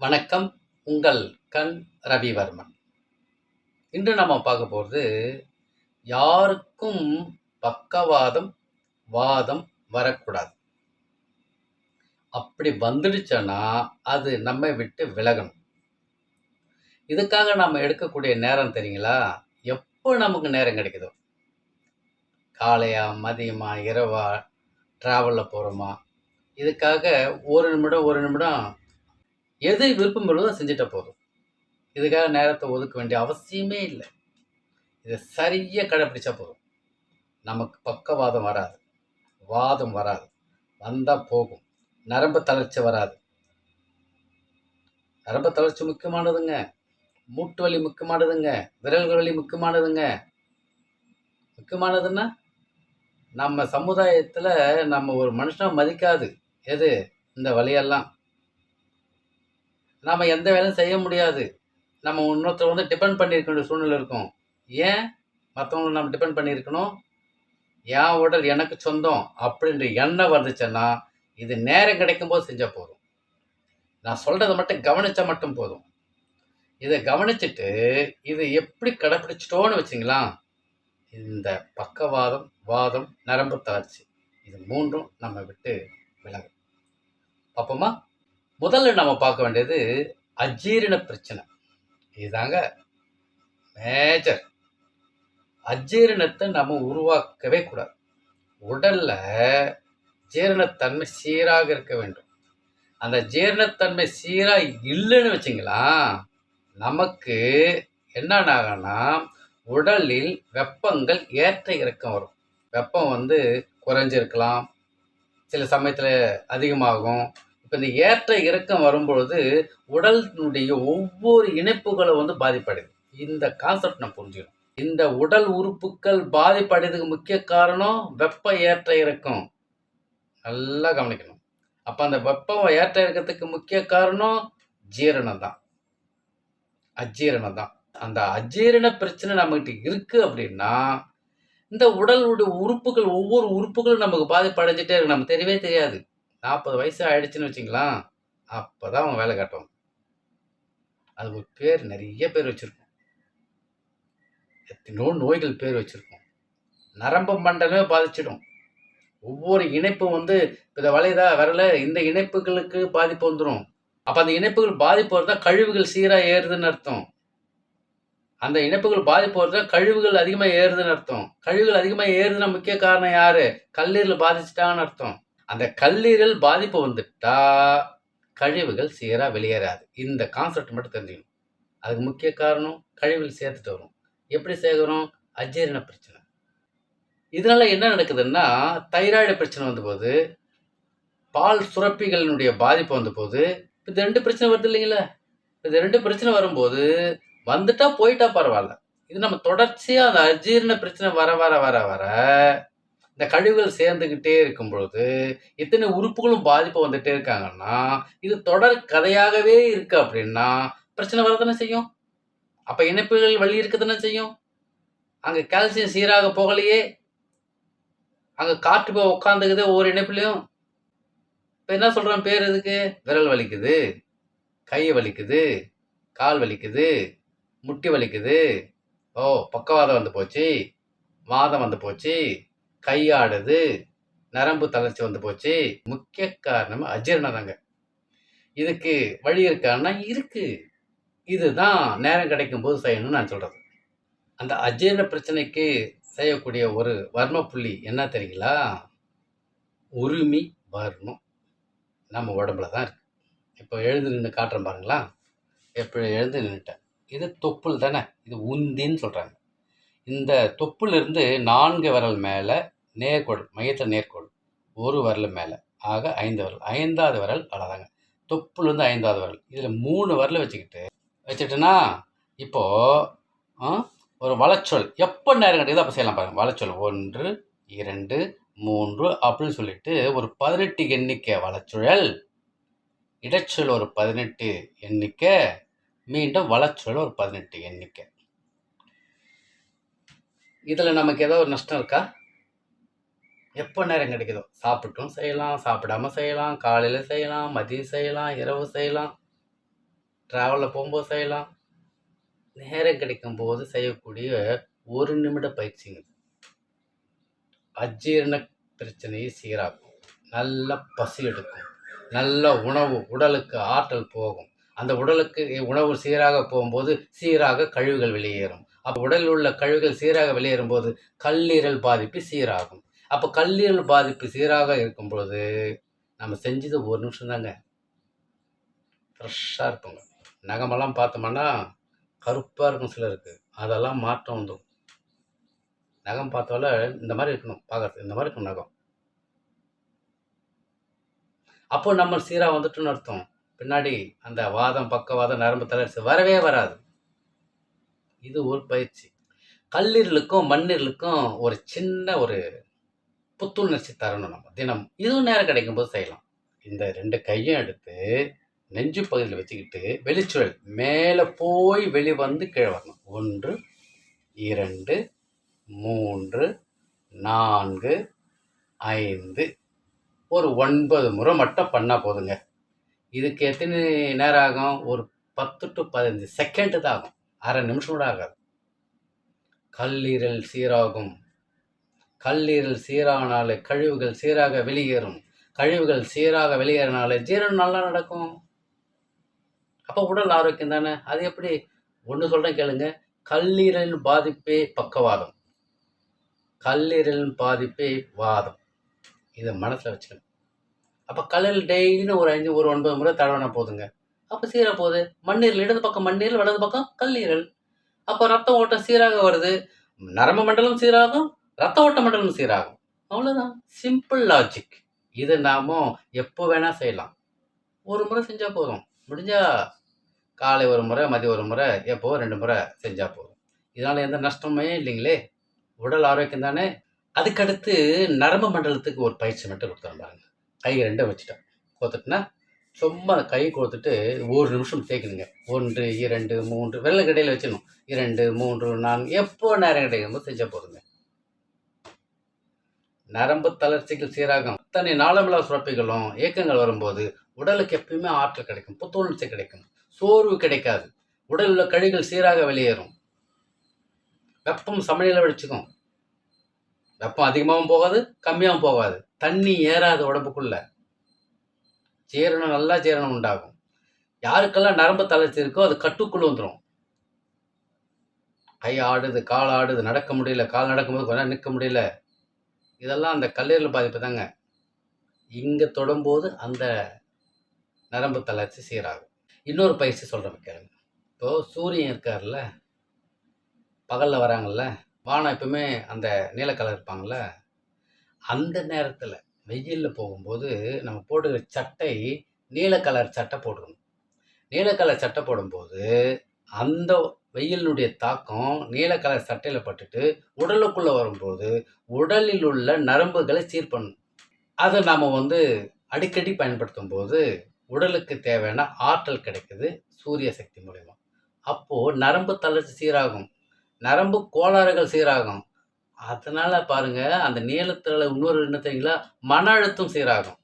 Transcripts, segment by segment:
வணக்கம். உங்கள் கண் ரவிவர்மன். இன்று நம்ம பார்க்க போகிறது, யாருக்கும் பக்கவாதம், வாதம் வரக்கூடாது. அப்படி வந்துடுச்சுன்னா அது நம்மை விட்டு விலகணும். இதுக்காக நம்ம எடுக்கக்கூடிய நேரம் தெரியுங்களா? எப்போ நமக்கு நேரம் கிடைக்குதோ, காலையா, மதியமா, இரவா, ட்ராவலில் போகிறோமா, இதுக்காக ஒரு நிமிடம் எது விருப்பம் உள்ளதோ செஞ்சுட்டா போதும். இதுக்காக நேரத்தை ஒதுக்க வேண்டிய அவசியமே இல்லை. இதை சரியாக கடைப்பிடிச்சா போதும். நமக்கு பக்கவாதம் வராது, வாதம் வராது, வந்தால் போகும். நரம்பு தளர்ச்சி வராது. நரம்பு தளர்ச்சி முக்கியமானதுங்க. மூட்டு வலி முக்கியமானதுங்க. விரல்கள் வலி முக்கியமானதுங்க. முக்கியமானதுன்னா, நம்ம சமுதாயத்தில் நம்ம ஒரு மனுஷனை மதிக்காது. எது? இந்த வலியெல்லாம். நாம் எந்த வேலையும் செய்ய முடியாது. நம்ம இன்னொருத்தர் டிபெண்ட் பண்ணியிருக்க வேண்டிய சூழ்நிலை இருக்கும். ஏன் மற்றவங்களை நம்ம டிபெண்ட் பண்ணியிருக்கணும்? என் உடல் எனக்கு சொந்தம் அப்படின்ற எண்ணம் வந்துச்சுன்னா, இது நேரம் கிடைக்கும் போது செஞ்சால் போதும். நான் சொல்கிறத மட்டும் கவனித்தா மட்டும் போதும். இதை கவனிச்சுட்டு இது எப்படி கடைப்பிடிச்சிட்டோன்னு வச்சிங்களா, இந்த பக்கவாதம், வாதம், நரம்பு தளர்ச்சி, இது மூன்றும் நம்ம விட்டு விலகும். பார்ப்போமா? முதல்ல நம்ம பார்க்க வேண்டியது அஜீரண பிரச்சனை. இதுதாங்க மேஜர். அஜீரணத்தை நம்ம உருவாக்கவே கூடாது. உடல்ல ஜீரணத்தன்மை சீராக இருக்க வேண்டும். அந்த ஜீரணத்தன்மை சீராக இல்லைன்னு வச்சிங்களா, நமக்கு என்னன்னா உடலில் வெப்பங்கள் ஏற்ற இறக்கம் வரும். வெப்பம் குறைஞ்சிருக்கலாம், சில சமயத்தில் அதிகமாகும். இப்போ இந்த ஏற்ற இறக்கம் வரும்பொழுது உடலினுடைய ஒவ்வொரு இணைப்புகளும் பாதிப்படையுது. இந்த கான்செப்ட் நான் புரிஞ்சுக்கணும். இந்த உடல் உறுப்புகள் பாதிப்படைறதுக்கு முக்கிய காரணம் வெப்ப ஏற்ற இறக்கம். நல்லா கவனிக்கணும். அப்போ அந்த வெப்பம் ஏற்ற இறக்கத்துக்கு முக்கிய காரணம் ஜீரணம் தான், அஜீரணம் தான். அந்த அஜீரண பிரச்சனை நம்மகிட்ட இருக்கு அப்படின்னா, இந்த உடலுடைய உறுப்புகள், ஒவ்வொரு உறுப்புகளும் நமக்கு பாதிப்படைஞ்சிட்டே இருக்கு. நமக்கு தெரியவே தெரியாது. 40 வயசு ஆயிடுச்சுன்னு வச்சிங்களா, அப்போதான் அவங்க வேலை காட்டுவாங்க. அது ஒரு பேர், நிறைய பேர் வச்சுருக்கோம். எத்தனையோ நோய்கள் பேர் வச்சுருக்கோம். நரம்பு மண்டலமே பாதிச்சிடும். ஒவ்வொரு இணைப்பும் இதை வளையதா வரல, இந்த இணைப்புகளுக்கு பாதிப்பு வந்துடும். அப்போ அந்த இணைப்புகள் பாதிப்பு வருதா, கழிவுகள் சீராக ஏறுதுன்னு அர்த்தம். அந்த இணைப்புகள் பாதிப்பு வருதா, கழிவுகள் அதிகமாக ஏறுதுன்னு அர்த்தம். கழிவுகள் அதிகமாக ஏறுதுன்னா முக்கிய காரணம் யாரு? கல்லீரல் பாதிச்சிட்டான்னு அர்த்தம். அந்த கல்லீரல் பாதிப்பு வந்துட்டா கழிவுகள் சீராக வெளியேறாது. இந்த கான்செப்ட் மட்டும் தெரிஞ்சுக்கணும். அதுக்கு முக்கிய காரணம் கழிவுகள் சேர்த்துட்டு வரும். எப்படி சேர்க்கிறோம்? அஜீரண பிரச்சனை. இதனால என்ன நடக்குதுன்னா, தைராய்டு பிரச்சனை வந்தபோது, பால் சுரப்பிகளினுடைய பாதிப்பு வந்தபோது, இது 2 பிரச்சனை வருது இல்லைங்களா? இது 2 பிரச்சனை வரும்போது வந்துட்டா போயிட்டா பரவாயில்ல. இது நம்ம தொடர்ச்சியாக அந்த அஜீரண பிரச்சனை வர வர வர வர இந்த கழிவுகள் சேர்ந்துக்கிட்டே இருக்கும் பொழுது எத்தனை உறுப்புகளும் பாதிப்பு வந்துட்டே இருக்காங்கன்னா, இது தொடர் கதையாகவே இருக்கு அப்படின்னா பிரச்சனை வரதானே செய்யும். அப்போ இணைப்புகள் வழி இருக்குதானே செய்யும். அங்கே கால்சியம் சீராக போகலையே, அங்கே காற்று போய் உட்காந்துக்குது ஒவ்வொரு இணைப்புலையும். இப்போ என்ன சொல்கிறேன் பேர் இதுக்கு? விரல் வலிக்குது, கை வலிக்குது, கால் வலிக்குது, முட்டி வலிக்குது, பக்கவாதம் வந்து போச்சு, வாதம் வந்து போச்சு, கையாடுது, நரம்பு தளர்ச்சி வந்து போச்சு. முக்கிய காரணம் அஜீரணம் தாங்க. இதுக்கு வழி இருக்கான்னா இருக்கு. இதுதான் நேரம் கிடைக்கும் போது செய்யணும்னு நான் சொல்கிறது. அந்த அஜீரண பிரச்சனைக்கு செய்யக்கூடிய ஒரு வர்ம புள்ளி என்ன தெரியுங்களா? உருமி வர்மம் நம்ம உடம்புல தான் இருக்கு. இப்போ எழுந்து நின்று காட்டுறேன் பாருங்களா. எப்படி எழுந்து நின்றுட்டேன். இது தொப்புள் தானே, இது உந்தின்னு சொல்கிறாங்க. இந்த தொப்புலிருந்து 4 விரல் மேலே நேர்கோடு, மையத்தில் நேர்கோடு, ஒரு விரல் மேலே, ஆக 5 விரல். 5வது விரல் அவ்வளோதாங்க. தொப்புலேருந்து 5வது விரல், இதில் 3 விரல் வச்சுக்கிட்டுனா இப்போது ஒரு வளச்சொல் எப்போ நேரம் கிடைக்குதோ அப்போ செய்யலாம் பாருங்கள். வளச்சொல் 1 2 3 அப்படின்னு சொல்லிட்டு ஒரு 18 எண்ணிக்கை வளச்சுழல், இடச்சொல் ஒரு 18 எண்ணிக்கை, மீண்டும் வளச்சொல் ஒரு 18 எண்ணிக்கை. இதில் நமக்கு ஏதோ ஒரு நஷ்டம் இருக்கா? எப்போ நேரம் கிடைக்குதோ சாப்பிட்டும் செய்யலாம், சாப்பிடாம செய்யலாம், காலையில் செய்யலாம், மதியம் செய்யலாம், இரவு செய்யலாம். ட்ராவலில் போகும்போது செய்யலாம். நேரம் கிடைக்கும் போது செய்யக்கூடிய 1 நிமிட பயிற்சிங்க. அஜீரண பிரச்சனையை சீராக்கும். நல்ல பசி எடுக்கும். நல்ல உணவு உடலுக்கு ஆற்றல் போகும். அந்த உடலுக்கு உணவு சீராக போகும்போது சீராக கழிவுகள் வெளியேறும். அப்போ உடலில் உள்ள கழிவுகள் சீராக வெளியேறும் போது கல்லீரல் பாதிப்பு சீராகும். அப்போ கல்லீரல் பாதிப்பு சீராக இருக்கும் பொழுது நம்ம செஞ்சது 1 நிமிஷம் தாங்க. ஃப்ரெஷ்ஷாக இருப்போங்க. நகமெல்லாம் பார்த்தோம்னா கருப்பாக இருக்கும் சிலருக்கு. அதெல்லாம் மாற்றம் வந்துடும். நகம் பார்த்தால இந்த மாதிரி இருக்கணும் பார்க்கறது. இந்த மாதிரி இருக்கும் நகம். அப்போ நம்ம சீராக வந்துட்டுன்னு அர்த்தம். பின்னாடி அந்த வாதம், பக்கவாதம், நரம்பு தளர்ச்சி வரவே வராது. இது ஒரு பயிற்சி. கல்லீரலுக்கும் மண்ணீரலுக்கும் ஒரு சின்ன ஒரு புத்துணர்ச்சி தரணும் நம்ம தினம். இதுவும் நேரம் கிடைக்கும் போது செய்யலாம். இந்த 2 கையும் எடுத்து நெஞ்சு பகுதியில் வச்சுக்கிட்டு வெளிச்சுழல் மேலே போய் வெளிவந்து கீழே வரணும். 1, 2, 3, 4, 5 ஒரு 9 முறை மட்டும் பண்ணால் போதுங்க. இதுக்கு எத்தனை நேரம் ஆகும்? ஒரு 10 to 15 செகண்டு தான் ஆகும். அரை நிமிஷம் கூட ஆகாது. கல்லீரல் சீராகும். கல்லீரல் சீரானாலே கழிவுகள் சீராக வெளியேறும். கழிவுகள் சீராக வெளியேறினாலே ஜீரணம் நல்லா நடக்கும். அப்போ உடல் ஆரோக்கியம் தானே. அது எப்படி? ஒன்று சொல்கிறேன் கேளுங்க. கல்லீரலின் பாதிப்பே பக்கவாதம், கல்லீரலின் பாதிப்பே வாதம். இதை மனசில் வச்சுக்கணும். அப்போ கல்லீரல் டெய்லியும் ஒரு 5 ஒரு 9 முறை தடவினா போதுங்க. அப்போ சீராக போகுது. மண்ணீரல் இடது பக்கம் மண்ணீரல், வலது பக்கம் கல்லீரல். அப்போ ரத்த ஓட்டம் சீராக வருது. நரம்பு மண்டலம் சீராகும், ரத்த ஓட்ட மண்டலம் சீராகும். அவ்வளோதான். Simple logic. இது நாம எப்போ வேணால் செய்யலாம். ஒரு முறை செஞ்சால் போதும். முடிஞ்சால் காலை ஒரு முறை, மதியம் ஒரு முறை, எப்போ 2 முறை செஞ்சால் போதும். இதனால் எந்த நஷ்டமே இல்லைங்களே. உடல் ஆரோக்கியம் தானே. அதுக்கடுத்து நரம்பு மண்டலத்துக்கு ஒரு பயிற்சி மட்டும் கொடுத்துறேன் பாருங்க. கை 2 வச்சுட்டேன். கோத்துட்டுனா சும்மா கை கொடுத்துட்டு 1 நிமிஷம் தேய்க்கணுங்க. 1, 2, 3 வெள்ளை கடையில் வச்சிடணும். 2, 3, 4 எப்போ நேரம் கிடைக்கும்போது செஞ்சால் போதுங்க. நரம்பு தளர்ச்சிகள் சீராகும். அத்தனை நாளமில்லா சுரப்பிகளும் இயக்கங்கள் வரும்போது உடலுக்கு எப்பயுமே ஆற்றல் கிடைக்கும், புத்துணர்ச்சி கிடைக்கும், சோர்வு கிடைக்காது. உடலில் உள்ள கழிவுகள் சீராக வெளியேறும். வெப்பம் சமநிலை வச்சுக்கும். வெப்பம் அதிகமாகவும் போகாது, கம்மியாகவும் போகாது. தண்ணி ஏறாது உடம்புக்குள்ள. ஜீரணம் நல்லா ஜீரணம் உண்டாகும். யாருக்கெல்லாம் நரம்பு தளர்ச்சி இருக்கோ அது கட்டுக்குள்ள வந்துடும். கை ஆடுது, கால் ஆடுது, நடக்க முடியல, கால் நடக்கும்போது கொஞ்சம் நிற்க முடியல, இதெல்லாம் அந்த கல்லீரல் பாதிப்பு தாங்க. இங்கே தொடும்போது அந்த நரம்பு தளர்ச்சி சீராகும். இன்னொரு பயிற்சி சொல்கிறேன் கேளுங்க. இப்போது சூரியன் இருக்கார்ல, பகலில் வராங்கல்ல, வானம் எப்பவுமே அந்த நீல கலர் இருப்பாங்கள்ல, அந்த நேரத்தில் வெயிலில் போகும்போது நம்ம போட்டுக்கிற சட்டை நீல கலர் சட்டை போடணும். நீல கலர் சட்டை போடும்போது அந்த வெயிலினுடைய தாக்கம் நீல கலர் சட்டையில் பட்டுட்டு உடலுக்குள்ளே வரும்போது உடலில் உள்ள நரம்புகளை சீர் பண்ணும். அதை நாம் அடிக்கடி பயன்படுத்தும் போது உடலுக்கு தேவையான ஆற்றல் கிடைக்குது சூரிய சக்தி மூலமா. அப்போது நரம்பு தளர்ச்சி சீராகும், நரம்பு கோளாறுகள் சீராகும். அதனால பாருங்க, அந்த நீளத்தில் இன்னொரு என்ன தெரியுங்களா, மன அழுத்தம் சீராகும்.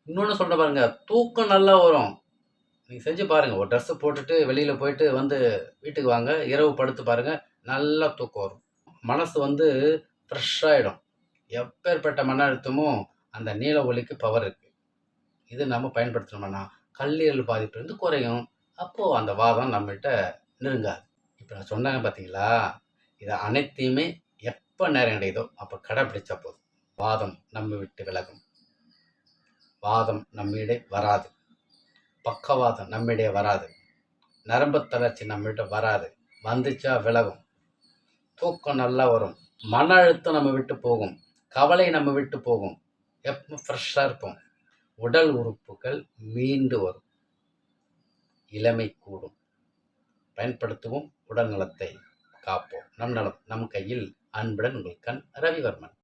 இன்னொன்று சொல்ற பாருங்க, தூக்கம் நல்லா வரும். நீங்கள் செஞ்சு பாருங்கள். ஒரு ட்ரெஸ்ஸை போட்டுட்டு வெளியில் போயிட்டு வீட்டுக்கு வாங்க, இரவு படுத்து பாருங்கள், நல்லா தூக்கம் வரும். மனசு ஃப்ரெஷ்ஷாகிடும். எப்பேற்பட்ட மன அழுத்தமும் அந்த நீல ஒளிக்கு பவர் இருக்குது. இது நம்ம பயன்படுத்தணும்னா கல்லீரல் பாதிப்பு குறையும். அப்போது அந்த வாதம் நம்மகிட்ட நெருங்காது. இப்போ நான் சொன்னாங்க பார்த்தீங்களா, இதை அனைத்தையுமே எப்போ நேரம் கிடைக்குதோ அப்போ கடைப்பிடிச்சா போதும். வாதம் நம்ம விட்டு விலகும். வாதம் நம்மிட வராது. பக்கவாதம் நம்மிடையே வராது. நரம்பு தளர்ச்சி நம்மகிட்ட வராது. வந்துச்சா விலகும். தூக்கம் நல்லா வரும். மன அழுத்தம் நம்ம விட்டு போகும். கவலை நம்ம விட்டு போகும். எப்போ ஃப்ரெஷ்ஷாக இருப்போம். உடல் உறுப்புகள் மீண்டு வரும். இளமை கூடும். பயன்படுத்துவோம். உடல் நலத்தை காப்போம். நம் நலம் நம் கையில். அன்புடன் உங்கள் கண் ரவிவர்மன்.